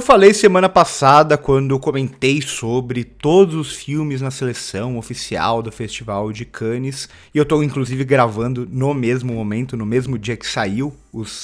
Eu falei semana passada, quando comentei sobre todos os filmes na seleção oficial do Festival de Cannes, e eu tô inclusive gravando no mesmo momento, no mesmo dia que saiu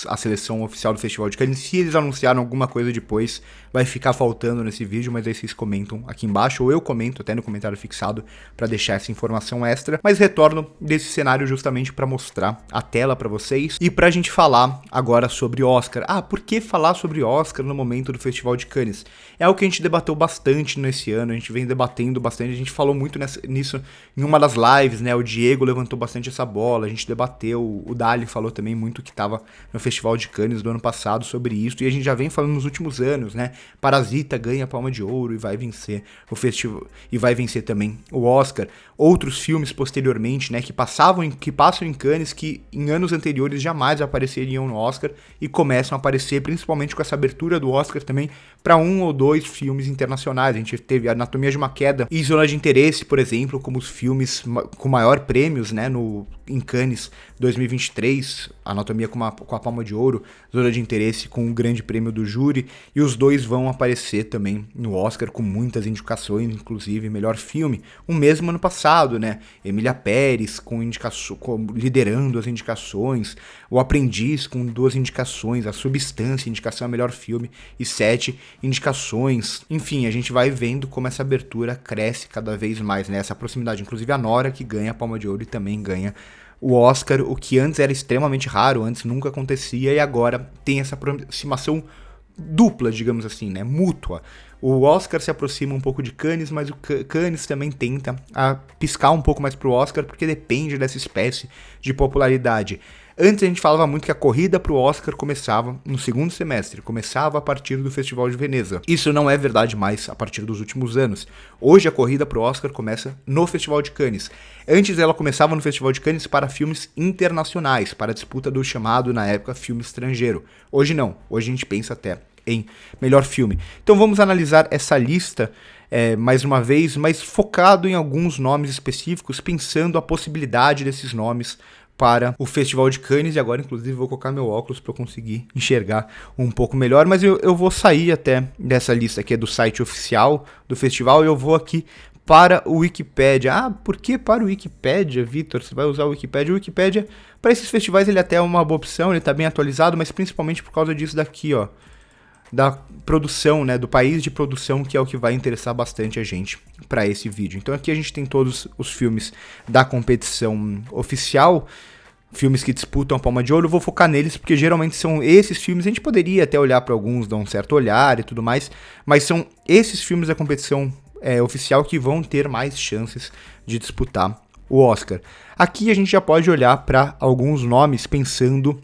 a seleção oficial do Festival de Cannes. Se eles anunciaram alguma coisa depois, vai ficar faltando nesse vídeo, mas aí vocês comentam aqui embaixo, ou eu comento até no comentário fixado para deixar essa informação extra. Mas retorno desse cenário justamente para mostrar a tela para vocês e pra gente falar agora sobre Oscar. Por que falar sobre Oscar no momento do Festival de Cannes? É algo que a gente debateu bastante nesse ano, a gente vem debatendo bastante, a gente falou muito nisso em uma das lives, né? O Diego levantou bastante essa bola, a gente debateu, o Dali falou também muito que tava no Festival de Cannes do ano passado sobre isso, e a gente já vem falando nos últimos anos, né? Parasita ganha a Palma de Ouro e vai vencer o festival, e vai vencer também o Oscar. Outros filmes posteriormente, né, que passam em Cannes, que em anos anteriores jamais apareceriam no Oscar e começam a aparecer, principalmente com essa abertura do Oscar também para um ou dois filmes internacionais. A gente teve Anatomia de uma Queda e Zona de Interesse, por exemplo, como os filmes com maior prêmios, né, em Cannes 2023, Anatomia com a Palma de Ouro, Zona de Interesse com o grande prêmio do júri, e os dois vão aparecer também no Oscar com muitas indicações, inclusive melhor filme. O mesmo ano passado, né, Emília Pérez liderando as indicações, O Aprendiz com 2 indicações, A Substância, indicação a melhor filme, e 7 indicações. Enfim, a gente vai vendo como essa abertura cresce cada vez mais, né, essa proximidade. Inclusive a Nora, que ganha a Palma de Ouro e também ganha o Oscar, o que antes era extremamente raro, antes nunca acontecia, e agora tem essa aproximação dupla, digamos assim, né, mútua. O Oscar se aproxima um pouco de Cannes, mas o Cannes também tenta piscar um pouco mais pro Oscar, porque depende dessa espécie de popularidade. Antes a gente falava muito que a corrida pro Oscar começava no segundo semestre, começava a partir do Festival de Veneza. Isso não é verdade mais a partir dos últimos anos. Hoje a corrida pro Oscar começa no Festival de Cannes. Antes ela começava no Festival de Cannes para filmes internacionais, para a disputa do chamado, na época, filme estrangeiro. Hoje não, hoje a gente pensa até em melhor filme. Então vamos analisar essa lista mais uma vez, mas focado em alguns nomes específicos, pensando a possibilidade desses nomes para o Festival de Cannes. E agora, inclusive, vou colocar meu óculos para eu conseguir enxergar um pouco melhor, mas eu vou sair até dessa lista aqui, do site oficial do festival, e eu vou aqui para o Wikipedia. Por que para o Wikipedia, Vitor? Você vai usar o Wikipedia? O Wikipedia, para esses festivais, ele até é uma boa opção, ele está bem atualizado, mas principalmente por causa disso daqui, ó, da produção, né, do país de produção, que é o que vai interessar bastante a gente para esse vídeo. Então aqui a gente tem todos os filmes da competição oficial, filmes que disputam a Palma de Ouro. Eu vou focar neles porque geralmente são esses filmes. A gente poderia até olhar para alguns, dar um certo olhar e tudo mais, mas são esses filmes da competição oficial que vão ter mais chances de disputar o Oscar. Aqui a gente já pode olhar para alguns nomes pensando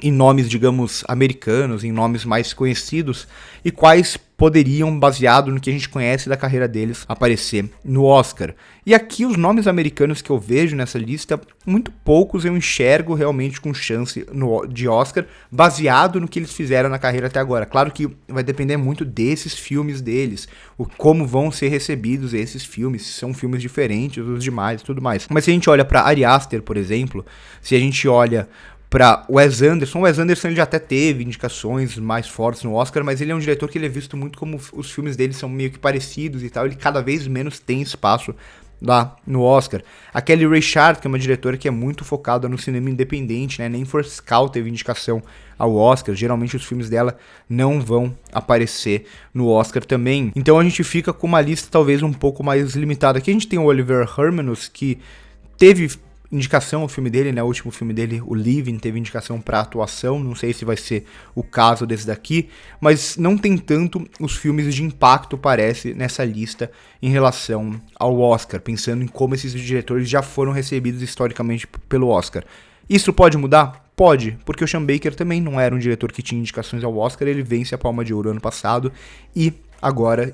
em nomes, digamos, americanos, em nomes mais conhecidos, e quais poderiam, baseado no que a gente conhece da carreira deles, aparecer no Oscar. E aqui os nomes americanos que eu vejo nessa lista, muito poucos eu enxergo realmente com chance de Oscar, baseado no que eles fizeram na carreira até agora. Claro que vai depender muito desses filmes deles, como vão ser recebidos esses filmes, se são filmes diferentes dos demais e tudo mais. Mas se a gente olha para Ari Aster, por exemplo, se a gente olha para Wes Anderson ele já até teve indicações mais fortes no Oscar, mas ele é um diretor que ele é visto muito como os filmes dele são meio que parecidos e tal, ele cada vez menos tem espaço lá no Oscar. A Kelly Reichardt, que é uma diretora que é muito focada no cinema independente, né? Nem For Scout teve indicação ao Oscar, geralmente os filmes dela não vão aparecer no Oscar também. Então a gente fica com uma lista talvez um pouco mais limitada. Aqui a gente tem o Oliver Hermanus, que teve indicação ao filme dele, né? O último filme dele, o Living, teve indicação para atuação. Não sei se vai ser o caso desse daqui, mas não tem tanto os filmes de impacto, parece, nessa lista em relação ao Oscar, pensando em como esses diretores já foram recebidos historicamente pelo Oscar. Isso pode mudar? Pode, porque o Sean Baker também não era um diretor que tinha indicações ao Oscar, ele vence a Palma de Ouro ano passado e agora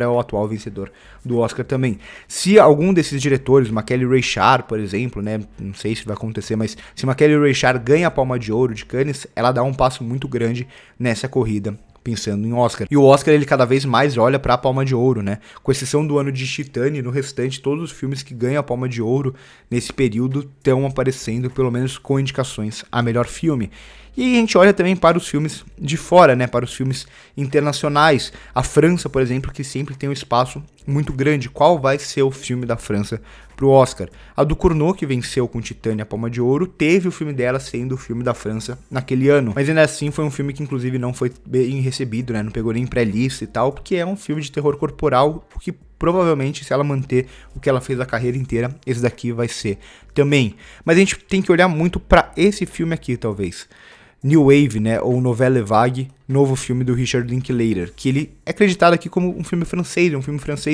é o atual vencedor do Oscar também. Se algum desses diretores, uma Kelly Reichardt, por exemplo, né, não sei se vai acontecer, mas se uma Kelly Reichardt ganha a Palma de Ouro de Cannes, ela dá um passo muito grande nessa corrida, pensando em Oscar. E o Oscar, ele cada vez mais olha para a Palma de Ouro, né? Com exceção do ano de Titane, no restante, todos os filmes que ganham a Palma de Ouro nesse período estão aparecendo, pelo menos com indicações a melhor filme. E aí a gente olha também para os filmes de fora, né, para os filmes internacionais. A França, por exemplo, que sempre tem um espaço muito grande. Qual vai ser o filme da França pro Oscar? A do Cournot, que venceu com Titânia a Palma de Ouro, teve o filme dela sendo o filme da França naquele ano. Mas ainda assim foi um filme que inclusive não foi bem recebido, né, não pegou nem pré-lista e tal, porque é um filme de terror corporal, que provavelmente, se ela manter o que ela fez a carreira inteira, esse daqui vai ser também. Mas a gente tem que olhar muito para esse filme aqui, talvez. New Wave, né, ou Nouvelle Vague, novo filme do Richard Linklater, que ele é acreditado aqui como um filme francês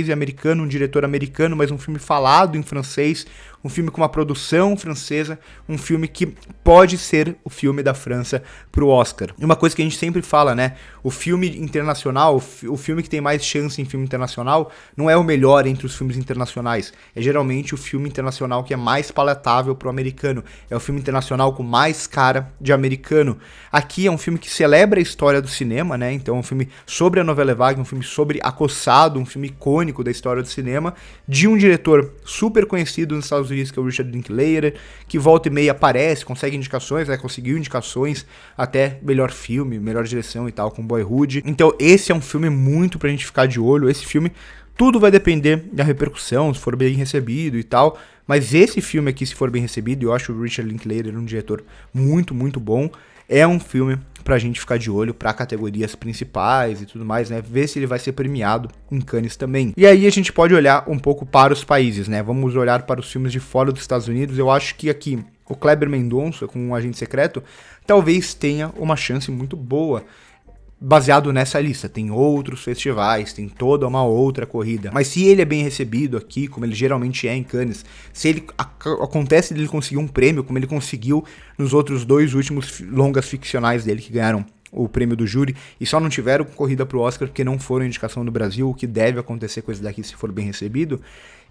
e americano, um diretor americano, mas um filme falado em francês, um filme com uma produção francesa, um filme que pode ser o filme da França pro Oscar. E uma coisa que a gente sempre fala, né, o filme internacional, o filme que tem mais chance em filme internacional, não é o melhor entre os filmes internacionais, é geralmente o filme internacional que é mais palatável pro americano, é o filme internacional com mais cara de americano. Aqui é um filme que celebra a história do cinema, né? Então é um filme sobre a Nouvelle Vague, um filme sobre Acossado, um filme icônico da história do cinema, de um diretor super conhecido nos Estados Unidos, que é o Richard Linklater, que volta e meia aparece, consegue indicações, né? Conseguiu indicações, até melhor filme, melhor direção e tal, com Boyhood. Então esse é um filme muito pra gente ficar de olho. Esse filme, tudo vai depender da repercussão, se for bem recebido e tal, mas esse filme aqui, se for bem recebido, eu acho o Richard Linklater um diretor muito, muito bom. É um filme pra gente ficar de olho pra categorias principais e tudo mais, né? Ver se ele vai ser premiado em Cannes também. E aí a gente pode olhar um pouco para os países, né? Vamos olhar para os filmes de fora dos Estados Unidos. Eu acho que aqui o Kleber Mendonça, com um Agente Secreto, talvez tenha uma chance muito boa. Baseado nessa lista, tem outros festivais, tem toda uma outra corrida. Mas se ele é bem recebido aqui, como ele geralmente é em Cannes, se ele acontece dele conseguir um prêmio, como ele conseguiu nos outros 2 últimos longas ficcionais dele que ganharam o prêmio do júri e só não tiveram corrida pro Oscar porque não foram indicação do Brasil, o que deve acontecer com esse daqui se for bem recebido,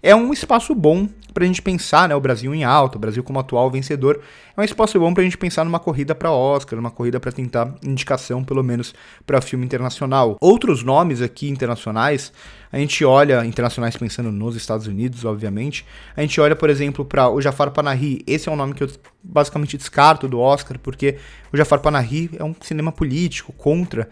é um espaço bom pra gente pensar, né, o Brasil em alta, o Brasil como atual vencedor, é um espaço bom pra gente pensar numa corrida pra Oscar, numa corrida pra tentar indicação, pelo menos, pra filme internacional. Outros nomes aqui internacionais, a gente olha, internacionais pensando nos Estados Unidos, obviamente, a gente olha, por exemplo, para o Jafar Panahi. Esse é um nome que eu basicamente descarto do Oscar, porque o Jafar Panahi é um cinema político contra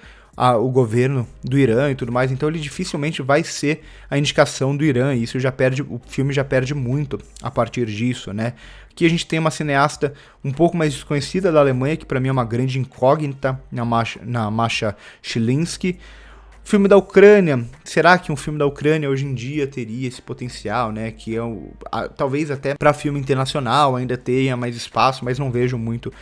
o governo do Irã e tudo mais, então ele dificilmente vai ser a indicação do Irã, e isso já perde, o filme já perde muito a partir disso, né? Aqui a gente tem uma cineasta um pouco mais desconhecida da Alemanha, que para mim é uma grande incógnita, na Masha Shilinsky. Filme da Ucrânia, será que um filme da Ucrânia hoje em dia teria esse potencial, né? Que é talvez até para filme internacional ainda tenha mais espaço, mas não vejo muito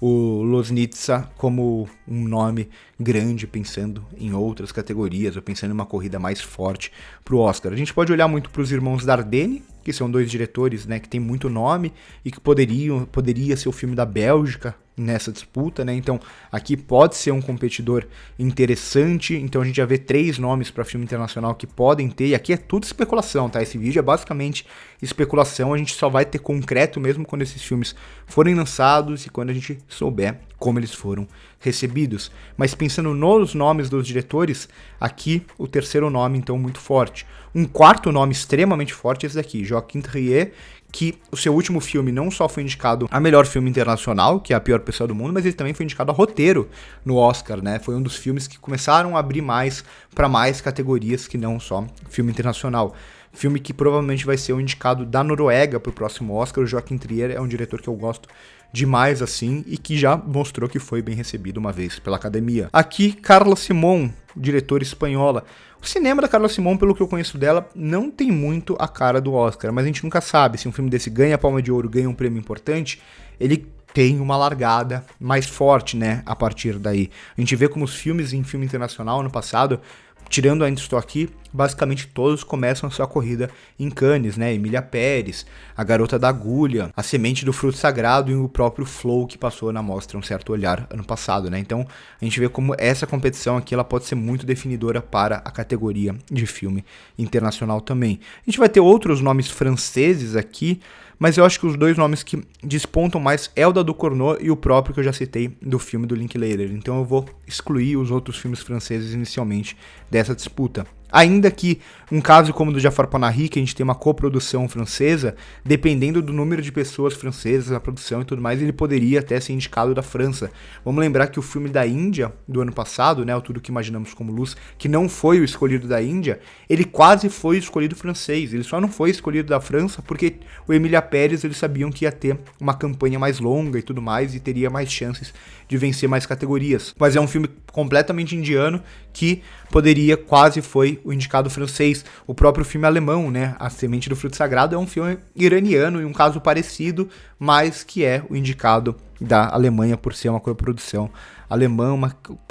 o Loznitsa como um nome grande, pensando em outras categorias, ou pensando em uma corrida mais forte pro Oscar. A gente pode olhar muito para os irmãos Dardenne, que são 2 diretores, né, que tem muito nome e que poderia ser o filme da Bélgica nessa disputa, né? Então aqui pode ser um competidor interessante. Então a gente já vê 3 nomes para filme internacional que podem ter, e aqui é tudo especulação, tá? Esse vídeo é basicamente especulação, a gente só vai ter concreto mesmo quando esses filmes forem lançados e quando a gente souber como eles foram recebidos. Mas pensando nos nomes dos diretores, aqui o terceiro nome então muito forte. Um quarto nome extremamente forte é esse daqui, Joachim Trier, que o seu último filme não só foi indicado a melhor filme internacional, que é A Pior Pessoa do Mundo, mas ele também foi indicado a roteiro no Oscar, né? Foi um dos filmes que começaram a abrir mais para mais categorias que não só filme internacional. Filme que provavelmente vai ser o indicado da Noruega pro próximo Oscar. O Joachim Trier é um diretor que eu gosto demais assim e que já mostrou que foi bem recebido uma vez pela academia. Aqui, Carla Simón, diretora espanhola. O cinema da Carla Simón, pelo que eu conheço dela, não tem muito a cara do Oscar, mas a gente nunca sabe se um filme desse ganha a Palma de Ouro, ganha um prêmio importante, ele tem uma largada mais forte, né, a partir daí. A gente vê como os filmes em filme internacional no passado, tirando Ainda Estou Aqui, basicamente todos começam a sua corrida em Cannes, né? Emília Pérez, A Garota da Agulha, A Semente do Fruto Sagrado e o próprio Flow que passou na mostra Um Certo Olhar ano passado, né? Então a gente vê como essa competição aqui ela pode ser muito definidora para a categoria de filme internacional também. A gente vai ter outros nomes franceses aqui, mas eu acho que os 2 nomes que despontam mais é o da do Cournot e o próprio que eu já citei do filme do Linklater. Então eu vou excluir os outros filmes franceses inicialmente dessa disputa. Ainda que um caso como o do Jafar Panahi, que a gente tem uma coprodução francesa, dependendo do número de pessoas francesas na produção e tudo mais, ele poderia até ser indicado da França. Vamos lembrar que o filme da Índia, do ano passado, né, o Tudo Que Imaginamos Como Luz, que não foi o escolhido da Índia, ele quase foi escolhido francês. Ele só não foi escolhido da França porque o Emília Pérez, eles sabiam que ia ter uma campanha mais longa e tudo mais, e teria mais chances de vencer mais categorias. Mas é um filme completamente indiano que poderia, quase foi o indicado francês. O próprio filme alemão, né, A Semente do Fruto Sagrado, é um filme iraniano e um caso parecido, mas que é o indicado da Alemanha por ser uma coprodução alemã,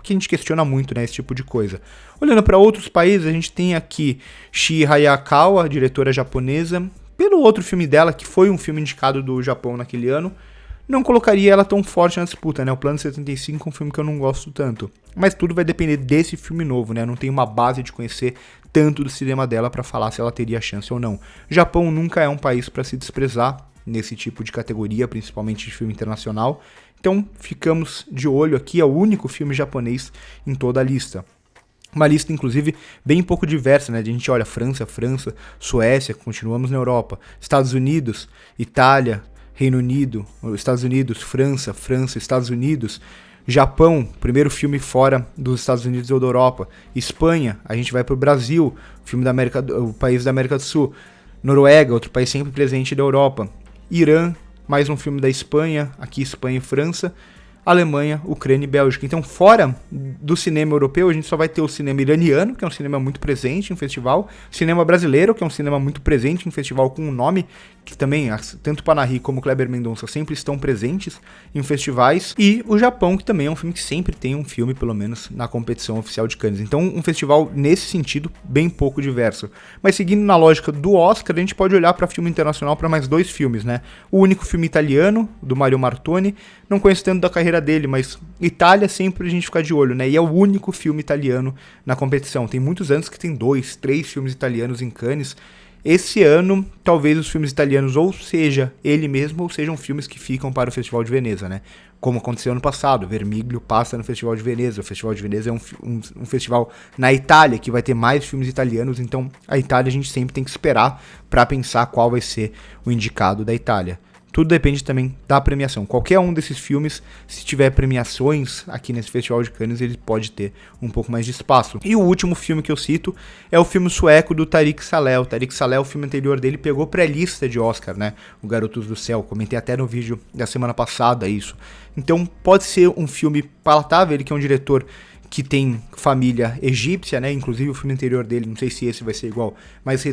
que a gente questiona muito, né, esse tipo de coisa. Olhando para outros países, a gente tem aqui Shii Hayakawa, diretora japonesa, pelo outro filme dela, que foi um filme indicado do Japão naquele ano. Não colocaria ela tão forte na disputa, né? O Plano 75 é um filme que eu não gosto tanto. Mas tudo vai depender desse filme novo, né? Não tenho uma base de conhecer tanto do cinema dela para falar se ela teria chance ou não. O Japão nunca é um país para se desprezar nesse tipo de categoria, principalmente de filme internacional. Então ficamos de olho aqui, é o único filme japonês em toda a lista. Uma lista, inclusive, bem pouco diversa, né? A gente olha França, Suécia, continuamos na Europa, Estados Unidos, Itália, Reino Unido, Estados Unidos, França, Estados Unidos, Japão, primeiro filme fora dos Estados Unidos ou da Europa, Espanha, a gente vai para o Brasil, filme o país da América do Sul, Noruega, outro país sempre presente da Europa, Irã, mais um filme da Espanha, aqui Espanha e França, Alemanha, Ucrânia e Bélgica. Então, fora do cinema europeu, a gente só vai ter o cinema iraniano, que é um cinema muito presente em festival, cinema brasileiro, que é um cinema muito presente em festival com um nome que também, tanto Panahi como Kleber Mendonça sempre estão presentes em festivais, e o Japão, que também é um filme que sempre tem um filme, pelo menos, na competição oficial de Cannes. Então, um festival, nesse sentido, bem pouco diverso. Mas seguindo na lógica do Oscar, a gente pode olhar para filme internacional para mais 2 filmes, né? O único filme italiano, do Mario Martoni, não conheço tanto da carreira dele, mas Itália sempre a gente fica de olho, né? E é o único filme italiano na competição. Tem muitos anos que tem 2, 3 filmes italianos em Cannes. Esse ano, talvez os filmes italianos ou seja ele mesmo, ou sejam filmes que ficam para o Festival de Veneza, né? Como aconteceu ano passado, Vermiglio passa no Festival de Veneza. O Festival de Veneza é um festival na Itália, que vai ter mais filmes italianos, então a Itália a gente sempre tem que esperar para pensar qual vai ser o indicado da Itália. Tudo depende também da premiação. Qualquer um desses filmes, se tiver premiações aqui nesse Festival de Cannes, ele pode ter um pouco mais de espaço. E o último filme que eu cito é o filme sueco do Tarik Saleh. O Tarik Saleh, o filme anterior dele, pegou pré-lista de Oscar, né? O Garotos do Céu. Comentei até no vídeo da semana passada isso. Então pode ser um filme palatável, ele que é um diretor que tem família egípcia, né? Inclusive o filme anterior dele, não sei se esse vai ser igual, mas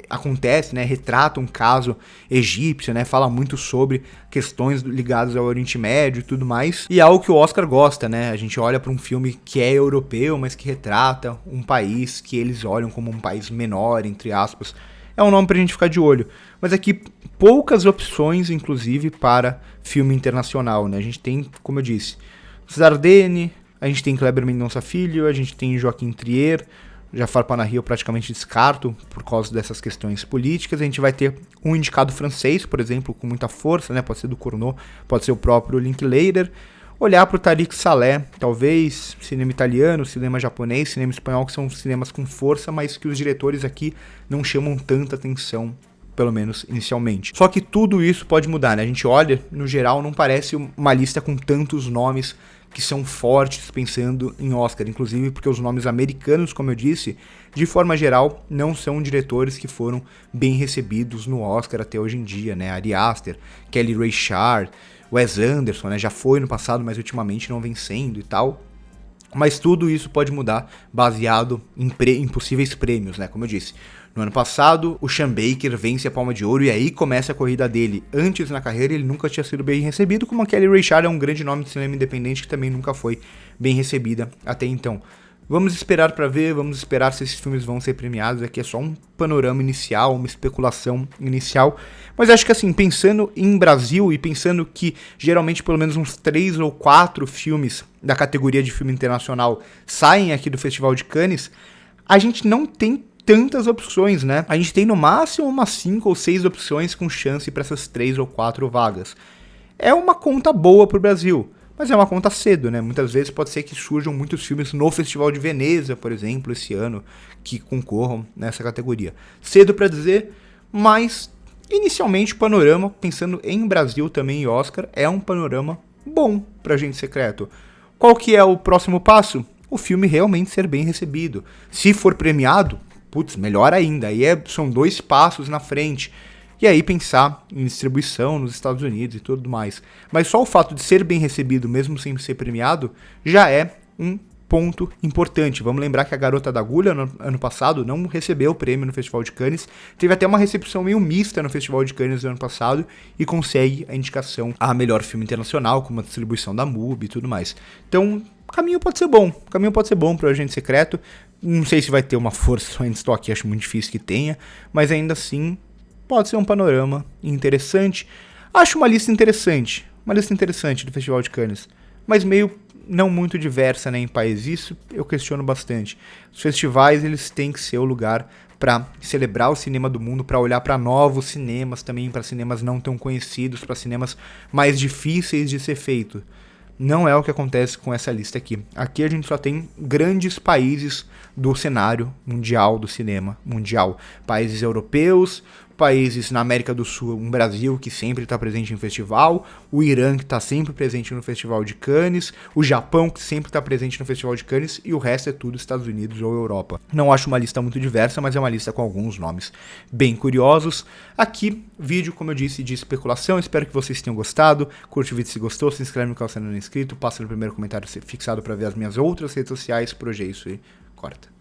acontece, né? Retrata um caso egípcio, né? Fala muito sobre questões ligadas ao Oriente Médio e tudo mais. E é algo que o Oscar gosta, né? A gente olha para um filme que é europeu, mas que retrata um país que eles olham como um país menor, entre aspas. É um nome pra gente ficar de olho. Mas aqui, poucas opções, inclusive, para filme internacional, né? A gente tem, como eu disse, Zardeni, a gente tem Kleber Mendonça Filho, a gente tem Joaquim Trier, Jafar Panahi eu praticamente descarto por causa dessas questões políticas. A gente vai ter um indicado francês, por exemplo, com muita força, né? Pode ser do Cournot, pode ser o próprio Linklater. Olhar para o Tarik Saleh, talvez cinema italiano, cinema japonês, cinema espanhol, que são cinemas com força, mas que os diretores aqui não chamam tanta atenção, pelo menos inicialmente. Só que tudo isso pode mudar, né? A gente olha, no geral, não parece uma lista com tantos nomes que são fortes pensando em Oscar, inclusive porque os nomes americanos, como eu disse, de forma geral, não são diretores que foram bem recebidos no Oscar até hoje em dia, né? Ari Aster, Kelly Reichardt, Wes Anderson, né? Já foi no passado, mas ultimamente não vem sendo e tal. Mas tudo isso pode mudar baseado em possíveis prêmios, né? Como eu disse, no ano passado, o Sean Baker vence a Palma de Ouro e aí começa a corrida dele. Antes na carreira, ele nunca tinha sido bem recebido, como a Kelly Reichardt é um grande nome de cinema independente que também nunca foi bem recebida até então. Vamos esperar para ver, vamos esperar se esses filmes vão ser premiados. Aqui é só um panorama inicial, uma especulação inicial. Mas acho que assim, pensando em Brasil e pensando que geralmente pelo menos uns 3 ou 4 filmes da categoria de filme internacional saem aqui do Festival de Cannes, a gente não tem tantas opções, né? A gente tem no máximo umas 5 ou 6 opções com chance para essas 3 ou 4 vagas. É uma conta boa pro Brasil, mas é uma conta cedo, né? Muitas vezes pode ser que surjam muitos filmes no Festival de Veneza, por exemplo, esse ano, que concorram nessa categoria. Cedo para dizer, mas inicialmente o panorama, pensando em Brasil também e Oscar, é um panorama bom para Agente Secreto. Qual que é o próximo passo? O filme realmente ser bem recebido. Se for premiado, putz, melhor ainda. Aí são 2 passos na frente. E aí pensar em distribuição nos Estados Unidos e tudo mais. Mas só o fato de ser bem recebido, mesmo sem ser premiado, já é um ponto importante. Vamos lembrar que A Garota da Agulha, no ano passado, não recebeu o prêmio no Festival de Cannes. Teve até uma recepção meio mista no Festival de Cannes do ano passado e consegue a indicação a melhor filme internacional, com uma distribuição da MUBI e tudo mais. Então, o caminho pode ser bom. O caminho pode ser bom para o Agente Secreto. Não sei se vai ter uma força em estoque, acho muito difícil que tenha, mas ainda assim pode ser um panorama interessante. Acho uma lista interessante do Festival de Cannes, mas meio não muito diversa, né, em países. Isso eu questiono bastante. Os festivais, eles têm que ser o lugar para celebrar o cinema do mundo, para olhar para novos cinemas também, para cinemas não tão conhecidos, para cinemas mais difíceis de ser feito. Não é o que acontece com essa lista aqui. Aqui a gente só tem grandes países do cenário mundial, do cinema mundial. Países europeus, países na América do Sul, um Brasil que sempre está presente em festival, o Irã que está sempre presente no Festival de Cannes, o Japão que sempre está presente no Festival de Cannes e o resto é tudo Estados Unidos ou Europa. Não acho uma lista muito diversa, mas é uma lista com alguns nomes bem curiosos. Aqui, vídeo, como eu disse, de especulação. Espero que vocês tenham gostado. Curte o vídeo se gostou, se inscreve no canal se ainda não é inscrito, passa no primeiro comentário fixado para ver as minhas outras redes sociais. Por hoje é isso e corta.